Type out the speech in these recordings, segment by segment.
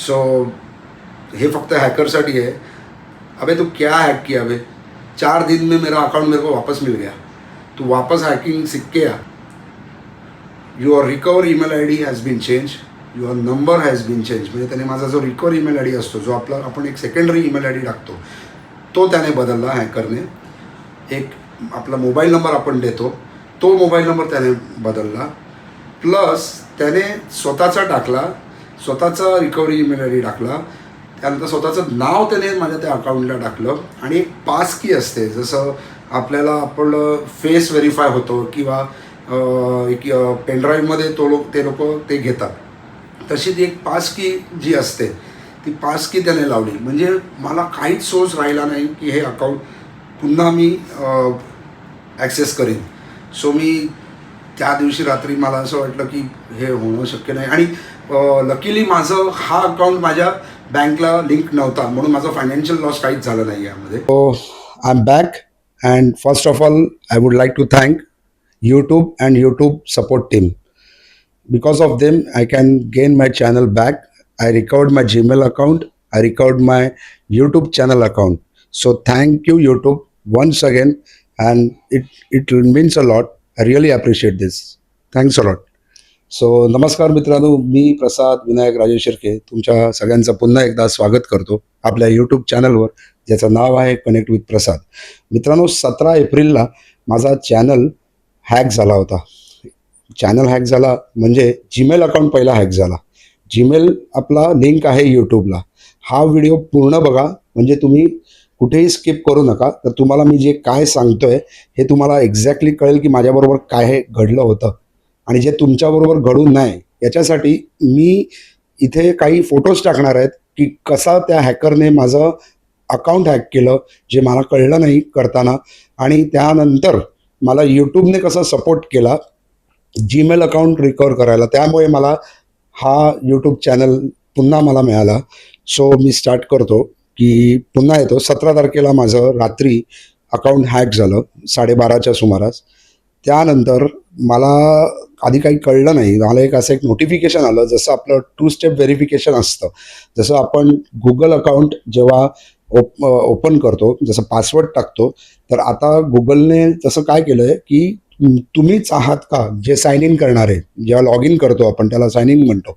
So ये फक्त हैकरसाठी है। अबे तू क्या हैक किया अबे? 4 दिन में मेरा अकाउंट मेरे को वापस मिल गया। तू वापस हैकिंग सीख के आ। Your recover email I D has been change, your number has been change. म्हणजे त्याने माझा जो रिकवर ईमेल आय डी असतो, जो आपण एक सेकंडरी ईमेल आय डी टाकतो, तो त्याने बदलला हॅकरने। एक आपला मोबाईल नंबर आपण देतो, तो मोबाईल नंबर त्याने बदलला, प्लस त्याने स्वतःचा टाकला, स्वतःचा रिकव्हरी ईमेल आय डी टाकला, त्यानंतर स्वतःचं नाव त्याने माझ्या त्या अकाउंटला टाकलं आणि एक पास की असते, जसं आपल्याला आपलं फेस व्हेरीफाय होतो किंवा एक पेनड्राईव्हमध्ये ते लोक ते घेतात, तशी ती एक पास की जी असते ती पास की त्याने लावली। म्हणजे मला काहीच सोर्स राहिला नाही की हे अकाउंट पुन्हा मी ॲक्सेस करीन। सो मी त्या दिवशी रात्री मला असं वाटलं की हे होणं शक्य नाही, आणि लकीली माझं हा अकाउंट माझ्या बँकला लिंक नव्हता, म्हणून माझं फायनान्शियल लॉस काहीच झालं नाही यामध्ये। So I am back, and first of all I would like to thank YouTube and YouTube support team. Because of them, I can gain my channel back. I recovered my Gmail account. I recovered my YouTube channel account. So thank you YouTube once again, and it means a lot. I really appreciate this. Thanks a lot. So नमस्कार मित्रांनो, मी प्रसाद विनायक राजेश शिर्के तुमच्या सगळ्यांचं पुन्हा एकदा स्वागत करतो आपल्या YouTube चॅनलवर, ज्याचं नाव आहे कनेक्ट विथ प्रसाद। मित्रांनो, 17 एप्रिलला माझा चॅनल हॅक झाला होता। चॅनल हॅक झाला म्हणजे जीमेल अकाउंट पहिला हॅक झाला। जीमेल आपला लिंक आहे यूट्यूबला। हा व्हिडिओ पूर्ण बघा, म्हणजे तुम्ही कुठेही स्किप करू नका, तर तुम्हाला मी जे काय सांगतोय हे तुम्हाला एक्झॅक्टली कळेल की माझ्याबरोबर काय हे घडलं होतं आणि जे तुमच्याबरोबर घडू नये याच्यासाठी मी इथे काही फोटोज टाकणार आहेत की कसा त्या हॅकरने माझं अकाउंट हॅक केलं, जे मला कळलं नाही करताना, आणि त्यानंतर मला यूट्यूबने कसा सपोर्ट केला जीमेल अकाउंट रिकवर करायला। त्यामुळे मला हा यूट्यूब चॅनल पुन्हा मला मिळाला। सो मी स्टार्ट करतो की पुन्हा येतो। 17 तारखेला माझं रात्री अकाउंट हॅक झालं 12:30च्या सुमारास। त्यानंतर मला आधी काही कळलं नाही, मला असं एक नोटिफिकेशन आलं, जसं आपलं 2 स्टेप व्हेरिफिकेशन असतं, जसं आपण गुगल अकाउंट जेव्हा ओपन करतो, जसं पासवर्ड टाकतो, तर आता गुगलने तसं काय केलं आहे की तुम्हीच आहात का जे साइन इन करणारे। जेव्हा लॉग इन करतो आपण त्याला साइन इन म्हणतो,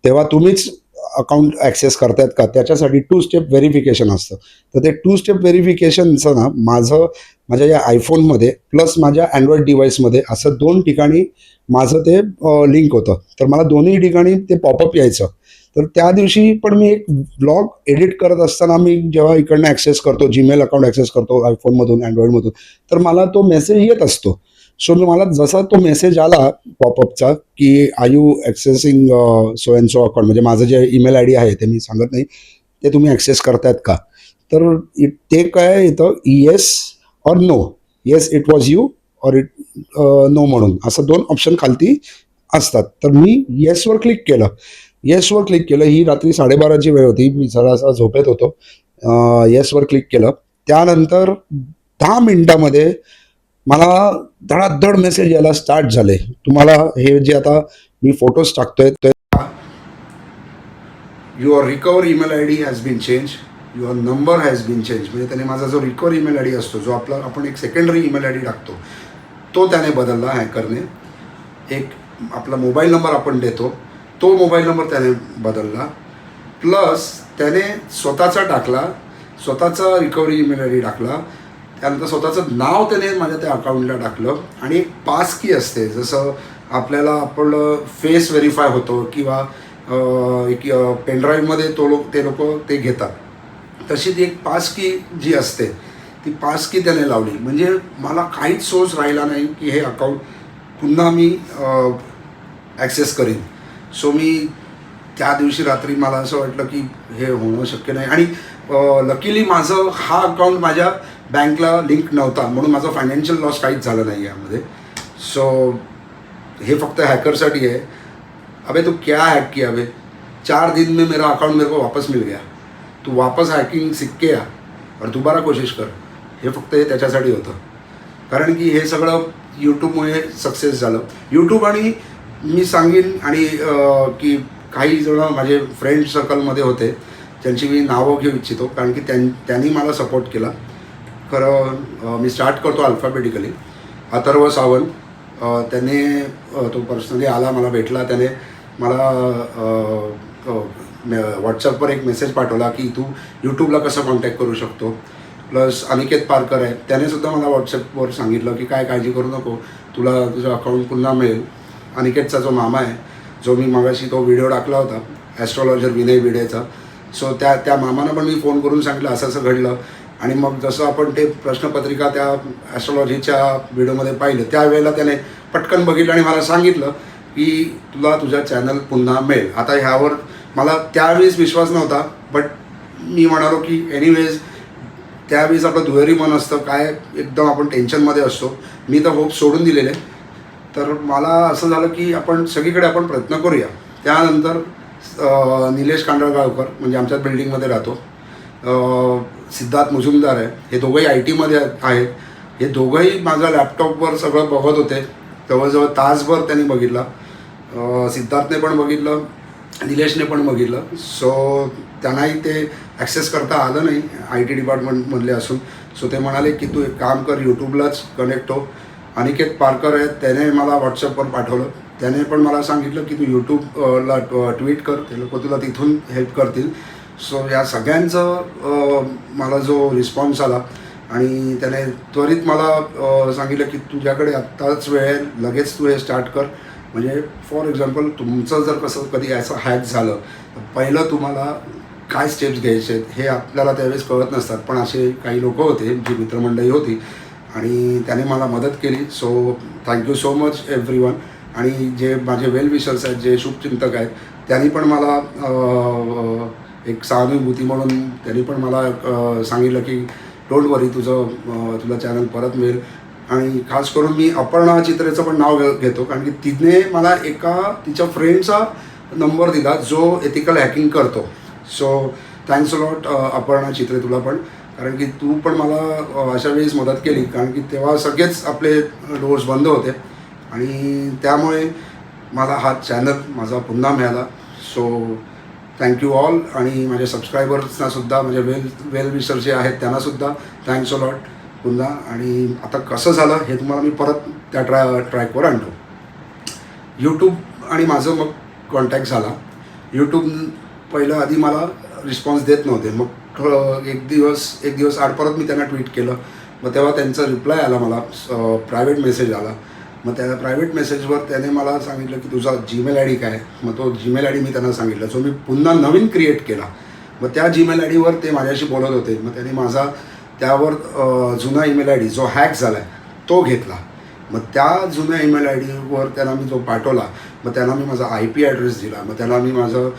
तेव्हा तुम्हीच अकाउंट ॲक्सेस करतायत का, त्याच्यासाठी 2 स्टेप व्हेरिफिकेशन असतं। तर ते 2 स्टेप व्हेरिफिकेशनचं ना माझ्या या आयफोनमध्ये प्लस माझ्या अँड्रॉइड डिव्हाइसमध्ये असं 2 ठिकाणी माझं ते लिंक होतं, तर मला दोन्ही ठिकाणी ते पॉपअप यायचं। तर त्या दिवशी पण मी एक ब्लॉग एडिट करत असताना मी जेव्हा इकडनं ॲक्सेस करतो, जीमेल अकाउंट ॲक्सेस करतो आयफोनमधून अँड्रॉइडमधून, तर मला तो मेसेज येत असतो। सो मला जसा तो मेसेज आला पॉपअपचा की are you accessing so and so account, म्हणजे माझं जे ईमेल आय डी आहे ते मी सांगत नाही, ते तुम्ही ॲक्सेस करतायत का, तर ते काय येतं yes or no, yes it was you or it no म्हणून असं 2 ऑप्शन खालती असतात। तर मी येसवर क्लिक केलं, येसवर क्लिक केलं। ही रात्री 12:30ची वेळ होती, मी जरासा झोपेत होतो। येसवर क्लिक केलं, त्यानंतर 10 मिनिटामध्ये मला धडाधड मेसेज यायला स्टार्ट झाले। तुम्हाला हे जे आता मी फोटोज टाकतोय, your recover email I D has been change, your number has been change. म्हणजे त्याने माझा जो रिकवर ईमेल आय डी असतो, जो आपण एक सेकंडरी ईमेल आय डी टाकतो, तो त्याने बदलला हॅकरने। एक आपला मोबाईल नंबर आपण देतो, तो मोबाईल नंबर त्याने बदलला, प्लस त्याने स्वतःचा टाकला, स्वतःचा रिकव्हरी ईमेल आय डी टाकला, त्यानंतर स्वतःचं नाव त्याने माझ्या त्या अकाउंटला टाकलं, आणि एक पास की असते, जसं आपल्याला आपलं फेस व्हेरीफाय होतो किंवा एक पेनड्राईव्हमध्ये ते लोक ते घेतात, तशी ती एक पास की जी असते ती पास की त्याने लावली। म्हणजे मला काहीच सोर्स राहिला नाही की हे अकाउंट पुन्हा मी ॲक्सेस करीन। सो मी त्या दिवशी रात्री मला असं वाटलं की हे होणं शक्य नाही, आणि लकीली माझं हा अकाउंट माझ्या बँकला लिंक नव्हता, म्हणून माझं फायनान्शियल लॉस काहीच झालं नाही यामध्ये। सो ये फक्त हैकरसाठी है। अबे तू क्या हैक किया अबे? 4 दिन में मेरा अकाउंट मेरे को वापस मिल गया। तू वापस हैकिंग सीख के आ और दोबारा कोशिश कर। हे फक्त हे त्याच्यासाठी होतं, कारण की हे सगळं यूट्यूबमुळे सक्सेस झालं। यूट्यूब आणि मी सांगेन आणि की काही जण माझे फ्रेंड सर्कलमध्ये होते ज्यांची मी नावं घेऊ इच्छितो, कारण की त्यांनी मला सपोर्ट केला. खरं मी स्टार्ट करतो अल्फाबेटिकली. अथर्व सावंत, त्याने तो पर्सनली आला, मला भेटला. त्याने मला व्हॉट्सअपवर एक मेसेज पाठवला की तू यूट्यूबला कसं कॉन्टॅक्ट करू शकतो. प्लस अनिकेत पारकर आहे, त्यानेसुद्धा मला व्हॉट्सअपवर सांगितलं की काय काळजी करू नको, तुला तुझं अकाउंट पुन्हा मिळेल. अनिकेतचा जो मामा आहे, जो मी मगाशी तो व्हिडिओ टाकला होता ॲस्ट्रॉलॉजर विनय विडेचा, सो त्या मामानं पण मी फोन करून सांगितलं असं असं घडलं. आणि मग जसं आपण ते प्रश्नपत्रिका त्या ॲस्ट्रॉलॉजीच्या व्हिडिओमध्ये पाहिलं, त्यावेळेला त्याने पटकन बघितलं आणि मला सांगितलं की तुला तुझा चॅनल पुन्हा मिळेल. आता ह्यावर मला त्यावेळेस विश्वास नव्हता, बट मी म्हणालो की एनिवेज त्यावेळेस आपलं दुहेरी मन असतं, काय एकदम आपण टेन्शनमध्ये असतो. मी तर होप सोडून दिलेले. तर मला असं झालं की आपण सगळीकडे आपण प्रयत्न करूया. त्यानंतर निलेश कांडळगावकर म्हणजे आमच्याच बिल्डिंगमध्ये राहतो, सिद्धार्थ मुजुमदार आहे, हे दोघंही IT मध्ये आहेत. हे दोघंही माझ्या लॅपटॉपवर सगळं बघत होते. जवळजवळ तासभर त्यांनी बघितला. सिद्धार्थने पण बघितलं, निलेशने पण बघितलं. सो त्यांनाही ते ॲक्सेस करता आलं नाही IT डिपार्टमेंटमधले असून. सो ते म्हणाले की तू एक काम कर, यूट्यूबलाच कनेक्ट हो. अनिकेत पारकर आहेत, त्याने मला व्हॉट्सअपवर पाठवलं. त्याने पण मला सांगितलं की तू यूट्यूबला ट्विट कर, ते लोक तुला तिथून हेल्प करतील. सो या सगळ्यांचं मला जो रिस्पॉन्स आला आणि त्याने त्वरित मला सांगितलं की तुझ्याकडे आत्ताच वेळ आहे, लगेच तू हे स्टार्ट कर. म्हणजे फॉर एक्झाम्पल तुमचं जर कसं कधी असं हॅक झालं तर पहिलं तुम्हाला काय स्टेप्स घ्यायचे आहेत हे आपल्याला त्यावेळेस कळत नसतात. पण असे काही लोक होते, जी मित्रमंडळी होती आणि त्याने मला मदत केली. So thank you so much everyone. आणि जे माझे वेल विशर्स आहेत, जे शुभचिंतक आहेत, त्यांनी पण मला एक सहानुभूती म्हणून त्यांनी पण मला सांगितलं की डोंट वरी, तुला चॅनल परत मिळेल. आणि खास करून मी अपर्णा चित्रेचं पण नाव घेतो, कारण की तिने मला तिच्या फ्रेंडचा नंबर दिला जो एथिकल हॅकिंग करतो. So thanks a lot Aparna Chitre तुला पण, कारण की तू पण मला अशा वेळेस मदत केली, कारण की तेव्हा सगळेच आपले डोर्स बंद होते आणि त्यामुळे मला हा चॅनल माझा पुन्हा मिळाला. So thank you all. आणि माझ्या सबस्क्रायबर्सनासुद्धा, माझे वेल विशर जे आहेत त्यांनासुद्धा थँक्स अ लॉट पुन्हा. आणि आता कसं झालं हे तुम्हाला मी परत त्या ट्रॅकवर आणतो. यूट्यूब आणि माझं मग कॉन्टॅक्ट झाला. यूट्यूब पहिलं आधी मला रिस्पॉन्स देत नव्हते. मग एक दिवस आड परत मी त्यांना ट्विट केलं. मग तेव्हा त्यांचा रिप्लाय आला, मला प्रायव्हेट मेसेज आला. मग त्या प्रायव्हेट मेसेजवर त्याने मला सांगितलं की तुझा जीमेल ID काय. मग तो जीमेल ID मी त्यांना सांगितलं, जो मी पुन्हा नवीन क्रिएट केला. मग त्या जीमेल IDवर ते माझ्याशी बोलत होते. मग त्यांनी माझा त्यावर जुना ईमेल ID जो हॅक झाला आहे तो घेतला. मग त्या जुन्या ईमेल IDवर त्यांना मी जो पाठवला, मग त्यांना मी माझा IP ॲड्रेस दिला. मग त्याला मी माझं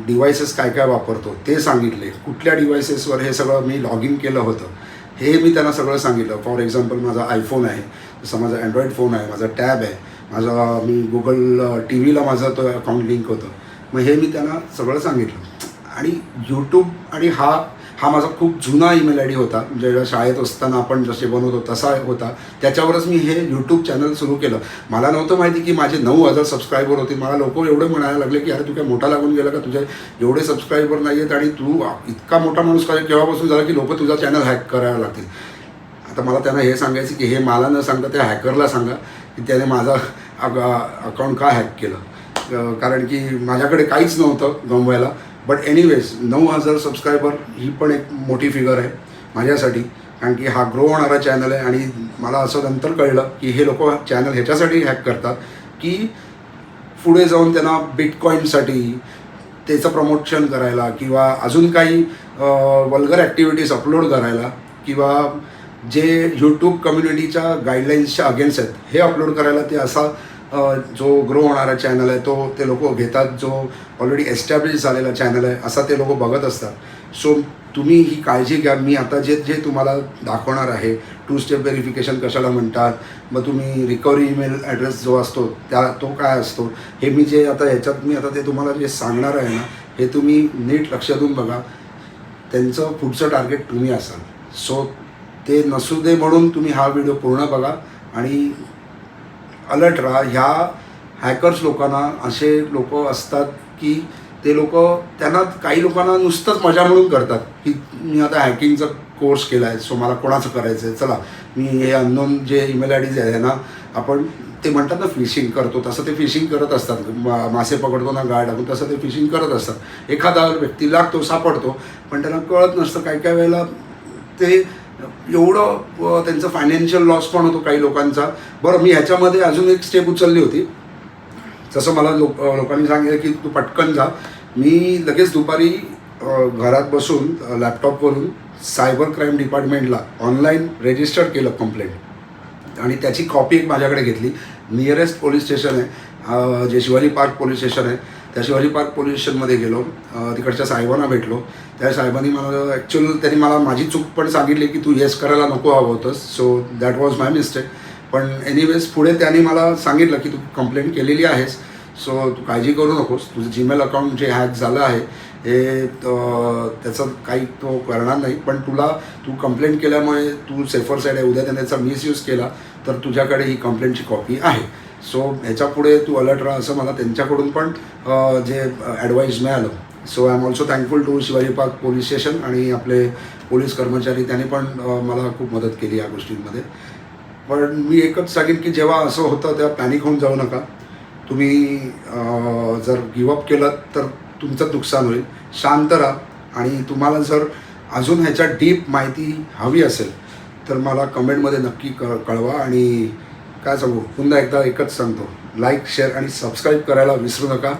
डिव्हायसेस काय काय वापरतो ते सांगितले, कुठल्या डिव्हायसेसवर हे सगळं मी लॉग इन केलं होतं हे मी त्यांना सगळं सांगितलं. फॉर एक्झाम्पल माझा आयफोन आहे, जसं माझा अँड्रॉईड फोन आहे, माझा टॅब आहे, मी गुगल TVला माझं तो अकाउंट लिंक होतं. मग हे मी त्यांना सगळं सांगितलं. आणि यूट्यूब आणि हा माझा खूप जुना ईमेल ID होता, जेव्हा शाळेत असताना आपण जसे बनवतो तसा होता. त्याच्यावरच मी हे यूट्यूब चॅनल सुरू केलं. मला नव्हतं माहिती की माझे 9,000 सबस्क्रायबर होते. मला लोक एवढे म्हणायला लागले की अरे तू काय मोठा लागून गेला का, तुझे एवढे सबस्क्रायबर नाही आहेत आणि तू इतका मोठा माणूस काय केव्हापासून झाला की लोक तुझा चॅनल हॅक करायला लागतील. आता मला त्यांना हे सांगायचं की हे मला न सांगता त्या हॅकरला सांगा की त्याने माझा अकाउंट का हॅक केलं, कारण की माझ्याकडे काहीच नव्हतं गमवायला. बट एनिवेज 9,000 सबस्क्रायबर ही पण एक मोठी फिगर आहे माझ्यासाठी, कारण की हा ग्रो होणारा चॅनल आहे. आणि मला असं नंतर कळलं की हे लोक चॅनल ह्याच्यासाठी हॅक करतात की पुढे जाऊन त्यांना बिटकॉईनसाठी त्याचं प्रमोशन करायला किंवा अजून काही वल्गर ॲक्टिव्हिटीज अपलोड करायला किंवा जे यूट्यूब कम्युनिटीच्या गाईडलाईन्सच्या अगेन्स्ट आहेत हे अपलोड करायला ते असा जो ग्रो होणारा चॅनल आहे तो ते लोक घेतात, जो ऑलरेडी एस्टॅब्लिश झालेला चॅनल आहे असा ते लोक बघत असतात. सो तुम्ही ही काळजी घ्या. मी आता जे तुम्हाला दाखवणार आहे, 2 स्टेप व्हेरिफिकेशन कशाला म्हणतात, मग तुम्ही रिकव्हरी ईमेल ॲड्रेस जो असतो तो काय असतो, हे मी जे आता ह्याच्यात मी आता ते तुम्हाला जे सांगणार आहे ना, हे तुम्ही नीट लक्ष देऊन बघा. त्यांचं पुढचं टार्गेट तुम्ही असाल. सो ते नसू दे म्हणून तुम्ही हा व्हिडिओ पूर्ण बघा आणि अलर्ट राहा. ह्या हॅकर्स लोकांना, असे लोक असतात की ते लोक त्यांना काही लोकांना नुसतंच मजा म्हणून करतात की मी आता हॅकिंगचा कोर्स केला आहे, सो मला कोणाचं करायचं आहे, चला मी हे अननोन जे ईमेल आय डीज आहे ना, आपण ते म्हणतात ना फिशिंग करतो, तसं ते फिशिंग करत असतात. मासे पकडतो ना गाळ टाकून, तसं ते फिशिंग करत असतात. एखादा व्यक्ती लागतो, सापडतो, पण त्यांना कळत नसतं काही काही वेळेला ते एवढं त्यांचं फायनान्शियल लॉस पण होतो काही लोकांचा. बरं, मी ह्याच्यामध्ये अजून एक स्टेप उचलली होती. जसं मला लोकांनी सांगितलं की तू पटकन जा. मी लगेच दुपारी घरात बसून लॅपटॉपवरून सायबर क्राईम डिपार्टमेंटला ऑनलाईन रजिस्टर केलं कंप्लेंट, आणि त्याची कॉपी एक माझ्याकडे घेतली. नियरेस्ट पोलीस स्टेशन आहे जे शिवाजी पार्क पोलीस स्टेशन आहे, त्या शिवाजी पार्क पोलीस स्टेशनमध्ये गेलो. तिकडच्या साहेबांना भेटलो. त्या साहेबांनी मला त्यांनी मला माझी चूक पण सांगितली की तू येस करायला नको हवं होतंस, so that was my mistake. पण एनिवेज पुढे त्यांनी मला सांगितलं की तू कंप्लेंट केलेली आहेस, सो तू काळजी करू नकोस, तुझं जीमेल अकाउंट जे हॅक झालं आहे हे त्याचं काही तो करणार नाही, पण तू कंप्लेंट केल्यामुळे तू सेफर साईड आहे, उद्या त्याने त्याचा मिसयूज केला तर तुझ्याकडे ही कंप्लेंटची कॉपी आहे, सो ह्याच्यापुढे तू अलर्ट राहा, असं मला त्यांच्याकडून पण जे ॲडवाईस मिळालं. So I am also thankful to Shivaji park police station आणि आपले पोलीस कर्मचारी, त्यांनी पण मला खूप मदत केली या गोष्टींमध्ये. पण मी एकच सांगेन की जेव्हा असं होतं तेव्हा पॅनिक होऊन जाऊ नका. तुम्ही जर गिवअप केलं तर तुमचं नुकसान होईल. शांत राहा, आणि तुम्हाला जर अजून ह्याच्या डीप माहिती हवी असेल तर मला कमेंटमध्ये नक्की कळवा. आणि काय सांगू, पुन्हा एकदा एकच सांगतो, लाईक, शेअर आणि सबस्क्राईब करायला विसरू नका.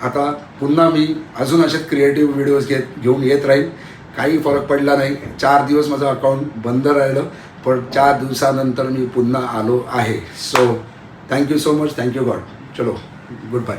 आता पुन्हा मी अजून असेच क्रिएटिव्ह व्हिडिओज घेऊन येत राहील. काही फरक पडला नाही, 4 दिवस माझं अकाउंट बंद राहिलं, पण 4 दिवसानंतर मी पुन्हा आलो आहे. So thank you so much, thank you God. चलो, गुड बाय.